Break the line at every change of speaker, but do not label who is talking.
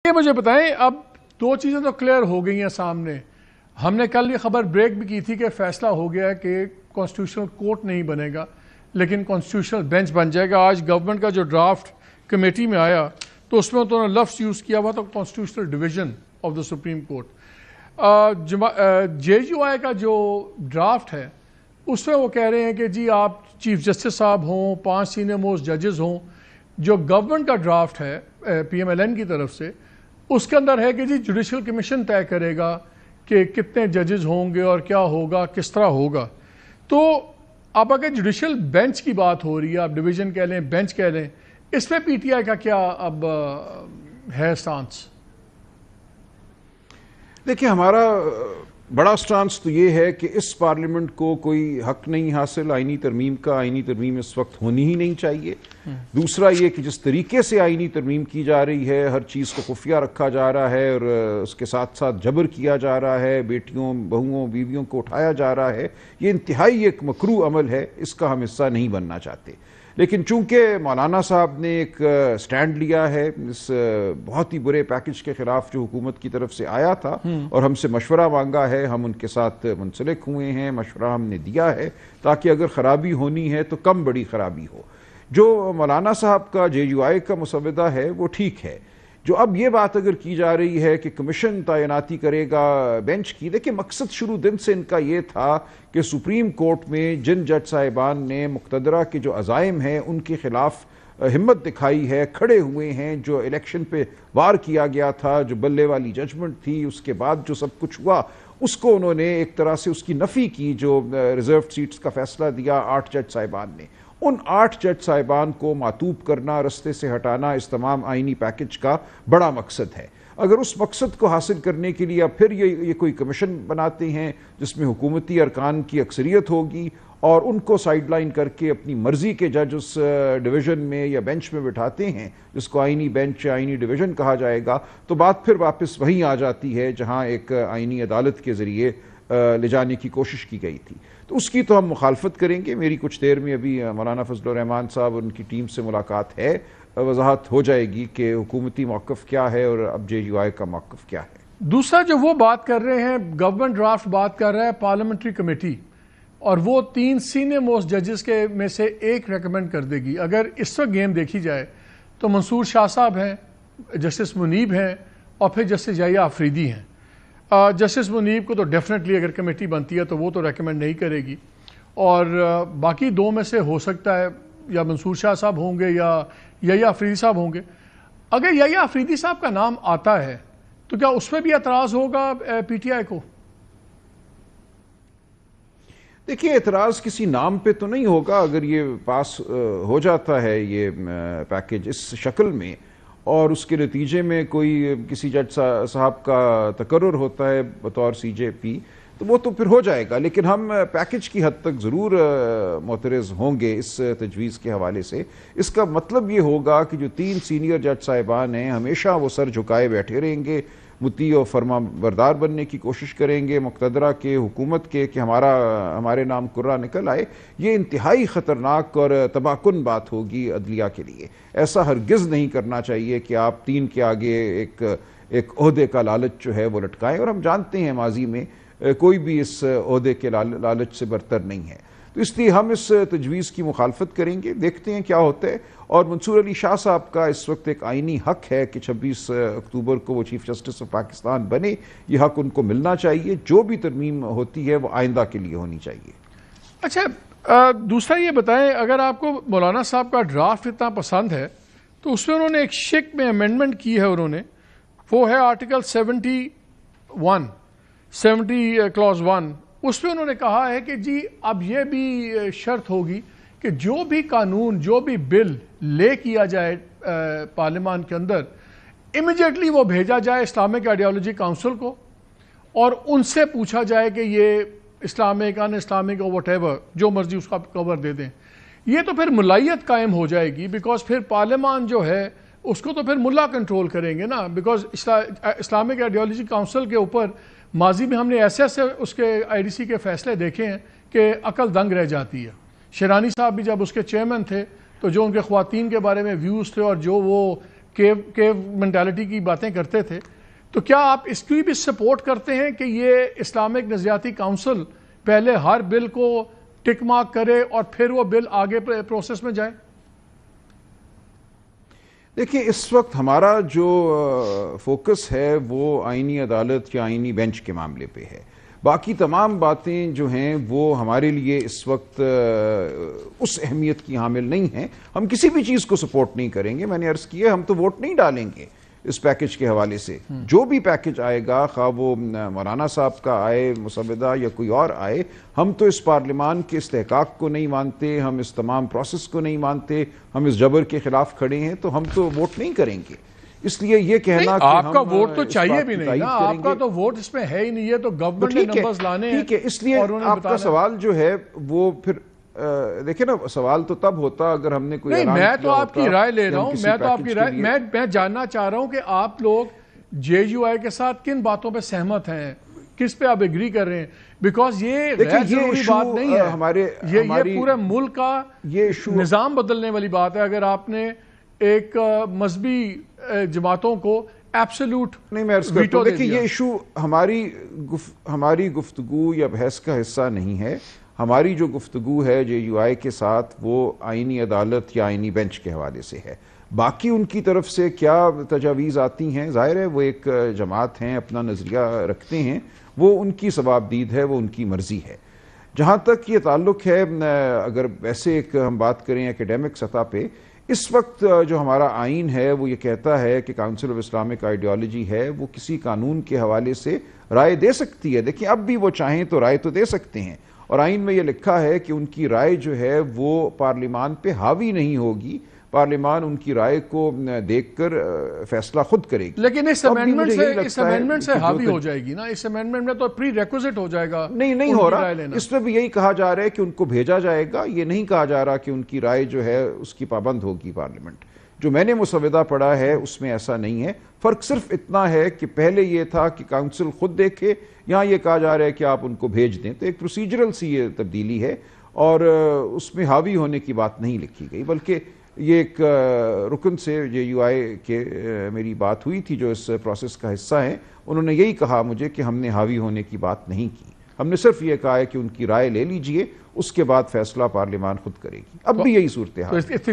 یہ مجھے بتائیں، اب دو چیزیں تو کلیئر ہو گئی ہیں سامنے. ہم نے کل یہ خبر بریک بھی کی تھی کہ فیصلہ ہو گیا ہے کہ کانسٹیٹیوشنل کورٹ نہیں بنے گا لیکن کانسٹیٹیوشنل بینچ بن جائے گا. آج گورنمنٹ کا جو ڈرافٹ کمیٹی میں آیا تو اس میں انہوں نے لفظ یوز کیا ہوا تو constitutional division of the supreme court. J U I کا جو ڈرافٹ ہے اس میں وہ کہہ رہے ہیں کہ جی آپ چیف جسٹس صاحب ہوں، 5 سینئر موسٹ ججز ہوں. جو گورنمنٹ کا ڈرافٹ ہے پی ایم ایل این کی طرف سے اس کے اندر ہے کہ جی جوڈیشل کمیشن طے کرے گا کہ کتنے ججز ہوں گے اور کیا ہوگا، کس طرح ہوگا. تو اب اگر جوڈیشل بینچ کی بات ہو رہی ہے، آپ ڈویژن کہہ لیں، بینچ کہہ لیں، اس میں پی ٹی آئی کا کیا اب ہے سٹانس؟
دیکھیں، ہمارا بڑا سٹانس تو یہ ہے کہ اس پارلیمنٹ کو کوئی حق نہیں حاصل آئینی ترمیم کا. آئینی ترمیم اس وقت ہونی ہی نہیں چاہیے. دوسرا یہ کہ جس طریقے سے آئینی ترمیم کی جا رہی ہے، ہر چیز کو خفیہ رکھا جا رہا ہے اور اس کے ساتھ ساتھ جبر کیا جا رہا ہے، بیٹیوں، بہوؤں، بیویوں کو اٹھایا جا رہا ہے، یہ انتہائی ایک مکروہ عمل ہے. اس کا ہم حصہ نہیں بننا چاہتے. لیکن چونکہ مولانا صاحب نے ایک سٹینڈ لیا ہے اس بہت ہی برے پیکج کے خلاف جو حکومت کی طرف سے آیا تھا اور ہم سے مشورہ مانگا ہے، ہم ان کے ساتھ منسلک ہوئے ہیں، مشورہ ہم نے دیا ہے تاکہ اگر خرابی ہونی ہے تو کم بڑی خرابی ہو. جو مولانا صاحب کا جے یو آئی کا مسودہ ہے وہ ٹھیک ہے. جو اب یہ بات اگر کی جا رہی ہے کہ کمیشن تعیناتی کرے گا بینچ کی، دیکھیں مقصد شروع دن سے ان کا یہ تھا کہ سپریم کورٹ میں جن جج صاحبان نے مقتدرہ کے جو عزائم ہیں ان کے خلاف ہمت دکھائی ہے، کھڑے ہوئے ہیں، جو الیکشن پہ وار کیا گیا تھا، جو بلے والی ججمنٹ تھی، اس کے بعد جو سب کچھ ہوا اس کو انہوں نے ایک طرح سے اس کی نفی کی. جو ریزروڈ سیٹس کا فیصلہ دیا 8 جج صاحبان نے، ان 8 جج صاحبان کو معطوب کرنا، رستے سے ہٹانا اس تمام آئینی پیکج کا بڑا مقصد ہے. اگر اس مقصد کو حاصل کرنے کے لیے اب پھر یہ کوئی کمیشن بناتے ہیں جس میں حکومتی ارکان کی اکثریت ہوگی اور ان کو سائیڈ لائن کر کے اپنی مرضی کے جج اس ڈویژن میں یا بینچ میں بٹھاتے ہیں جس کو آئینی بینچ یا آئینی ڈویژن کہا جائے گا، تو بات پھر واپس وہیں آ جاتی ہے جہاں ایک آئینی عدالت کے ذریعے لے جانے کی کوشش کی گئی تھی. تو اس کی تو ہم مخالفت کریں گے. میری کچھ دیر میں ابھی مولانا فضل الرحمان صاحب اور ان کی ٹیم سے ملاقات ہے، وضاحت ہو جائے گی کہ حکومتی موقف کیا ہے اور اب جے یو آئی کا موقف کیا ہے.
دوسرا جو وہ بات کر رہے ہیں، گورنمنٹ ڈرافٹ بات کر رہا ہے پارلیمنٹری کمیٹی اور وہ 3 سینئر موسٹ ججز کے میں سے ایک ریکمینڈ کر دے گی. اگر اس وقت گیم دیکھی جائے تو منصور شاہ صاحب ہیں، جسٹس منیب ہیں اور پھر جسٹس یحییٰ آفریدی ہیں. جسٹس منیب کو تو ڈیفینیٹلی اگر کمیٹی بنتی ہے تو وہ تو ریکمینڈ نہیں کرے گی، اور باقی 2 میں سے ہو سکتا ہے یا منصور شاہ صاحب ہوں گے یا یحییٰ آفریدی صاحب ہوں گے. اگر یحییٰ آفریدی صاحب کا نام آتا ہے تو کیا اس میں بھی اعتراض ہوگا پی ٹی آئی کو؟
دیکھیے، اعتراض کسی نام پہ تو نہیں ہوگا. اگر یہ پاس ہو جاتا ہے یہ پیکج اس شکل میں اور اس کے نتیجے میں کوئی کسی جج صاحب کا تقرر ہوتا ہے بطور سی جے پی تو وہ تو پھر ہو جائے گا. لیکن ہم پیکج کی حد تک ضرور معترض ہوں گے اس تجویز کے حوالے سے. اس کا مطلب یہ ہوگا کہ جو 3 سینئر جج صاحبان ہیں ہمیشہ وہ سر جھکائے بیٹھے رہیں گے، مطیع و فرما بردار بننے کی کوشش کریں گے مقتدرہ کے، حکومت کے، کہ ہمارے نام کرہ نکل آئے. یہ انتہائی خطرناک اور تباہ کن بات ہوگی عدلیہ کے لیے. ایسا ہرگز نہیں کرنا چاہیے کہ آپ 3 کے آگے ایک عہدے کا لالچ جو ہے وہ لٹکائیں، اور ہم جانتے ہیں ماضی میں کوئی بھی اس عہدے کے لالچ سے برتر نہیں ہے. تو اس لیے ہم اس تجویز کی مخالفت کریں گے. دیکھتے ہیں کیا ہوتا ہے. اور منصور علی شاہ صاحب کا اس وقت ایک آئینی حق ہے کہ 26 اکتوبر کو وہ چیف جسٹس آف پاکستان بنے. یہ حق ان کو ملنا چاہیے. جو بھی ترمیم ہوتی ہے وہ آئندہ کے لیے ہونی چاہیے.
اچھا، دوسرا یہ بتائیں، اگر آپ کو مولانا صاحب کا ڈرافٹ اتنا پسند ہے تو اس میں انہوں نے ایک شک میں امینڈمنٹ کی ہے، وہ ہے آرٹیکل 70 کلاز 1. اس میں انہوں نے کہا ہے کہ جی اب یہ بھی شرط ہوگی کہ جو بھی قانون، جو بھی بل لے کیا جائے پارلیمان کے اندر، امیڈیٹلی وہ بھیجا جائے اسلامک آئیڈیالوجی کاؤنسل کو اور ان سے پوچھا جائے کہ یہ اسلامک، ان اسلامک اور واٹ ایور جو مرضی اس کا کور دے دیں. یہ تو پھر ملائیت قائم ہو جائے گی، بیکاز پھر پارلیمان جو ہے اس کو تو پھر ملا کنٹرول کریں گے نا. بیکاز اسلامک آئیڈیالوجی کاؤنسل کے اوپر ماضی میں ہم نے ایسے اس کے آئی ڈی سی کے فیصلے دیکھے ہیں کہ عقل دنگ رہ جاتی ہے. شیرانی صاحب بھی جب اس کے چیئرمین تھے تو جو ان کے خواتین کے بارے میں ویوز تھے اور جو وہ کیو مینٹالٹی کی باتیں کرتے تھے. تو کیا آپ اس کی بھی سپورٹ کرتے ہیں کہ یہ اسلامک نظریاتی کونسل پہلے ہر بل کو ٹک مارک کرے اور پھر وہ بل آگے پروسیس میں جائے؟
دیکھیں اس وقت ہمارا جو فوکس ہے وہ آئینی عدالت یا آئینی بینچ کے معاملے پہ ہے. باقی تمام باتیں جو ہیں وہ ہمارے لیے اس وقت اس اہمیت کی حامل نہیں ہیں. ہم کسی بھی چیز کو سپورٹ نہیں کریں گے. میں نے عرض کیا ہم تو ووٹ نہیں ڈالیں گے اس پیکج کے حوالے سے. جو بھی پیکج آئے گا خواہ وہ مولانا صاحب کا آئے مسودہ یا کوئی اور آئے, ہم تو اس پارلیمان کے استحقاق کو نہیں مانتے, ہم اس تمام پروسیس کو نہیں مانتے, ہم اس جبر کے خلاف کھڑے ہیں, تو ہم تو ووٹ نہیں کریں گے. اس لیے یہ کہنا کہ
آپ کا ووٹ تو چاہیے بھی نہیں نا, آپ کا تو ووٹ اس میں ہے ہی نہیں ہے, تو گورنمنٹ نے نمبرز لانے ہیں.
ٹھیک ہے, اس لیے آپ کا سوال جو ہے وہ پھر دیکھیں نا, سوال تو تب ہوتا اگر ہم نے کوئی
نہیں. میں تو آپ کی رائے لے رہا ہوں, میں تو آپ کی رائے, میں جاننا چاہ رہا ہوں کہ آپ لوگ جے یو آئی کے ساتھ کن باتوں پہ سہمت ہیں, کس پہ آپ ایگری کر رہے ہیں, بیکاز یہ غیر ضروری بات نہیں ہے. یہ پورے ملک کا نظام بدلنے والی بات ہے. اگر آپ نے ایک مذہبی جماعتوں کو ایبسولوٹ ویٹو دے دیا.
دیکھیں یہ ایشو ہماری گفتگو یا بحث کا حصہ نہیں ہے. ہماری جو گفتگو ہے جے یو آئی کے ساتھ وہ آئینی عدالت یا آئینی بینچ کے حوالے سے ہے. باقی ان کی طرف سے کیا تجاویز آتی ہیں, ظاہر ہے وہ ایک جماعت ہیں, اپنا نظریہ رکھتے ہیں, وہ ان کی ثوابدید ہے, وہ ان کی مرضی ہے. جہاں تک یہ تعلق ہے, اگر ویسے ایک ہم بات کریں ایکیڈیمک سطح پہ, اس وقت جو ہمارا آئین ہے وہ یہ کہتا ہے کہ کاؤنسل آف اسلامک آئیڈیالوجی ہے وہ کسی قانون کے حوالے سے رائے دے سکتی ہے. دیکھیں اب بھی وہ چاہیں تو رائے تو دے سکتے ہیں, اور آئین میں یہ لکھا ہے کہ ان کی رائے جو ہے وہ پارلیمان پہ حاوی نہیں ہوگی, پارلیمان ان کی رائے کو دیکھ کر فیصلہ خود کرے گی.
لیکن اس امینڈمنٹ سے حاوی ہو جائے گی نا, اس امینڈمنٹ میں تو پری ریکوزٹ ہو جائے گا.
نہیں ہو رہا, اس میں بھی یہی کہا جا رہا ہے کہ ان کو بھیجا جائے گا, یہ نہیں کہا جا رہا کہ ان کی رائے جو ہے اس کی پابند ہوگی پارلیمنٹ. جو میں نے مسودہ پڑھا ہے اس میں ایسا نہیں ہے. فرق صرف اتنا ہے کہ پہلے یہ تھا کہ کاؤنسل خود دیکھے, یہاں یہ کہا جا رہا ہے کہ آپ ان کو بھیج دیں. تو ایک پروسیجرل سی یہ تبدیلی ہے, اور اس میں حاوی ہونے کی بات نہیں لکھی گئی, بلکہ یہ ایک رکن سے جے یو آئی کے میری بات ہوئی تھی جو اس پروسیس کا حصہ ہیں, انہوں نے یہی کہا مجھے کہ ہم نے حاوی ہونے کی بات نہیں کی, ہم نے صرف یہ کہا ہے کہ ان کی رائے لے لیجئے, اس کے بعد فیصلہ پارلیمان خود کرے گی. اب بھی یہی صورتحال ہے.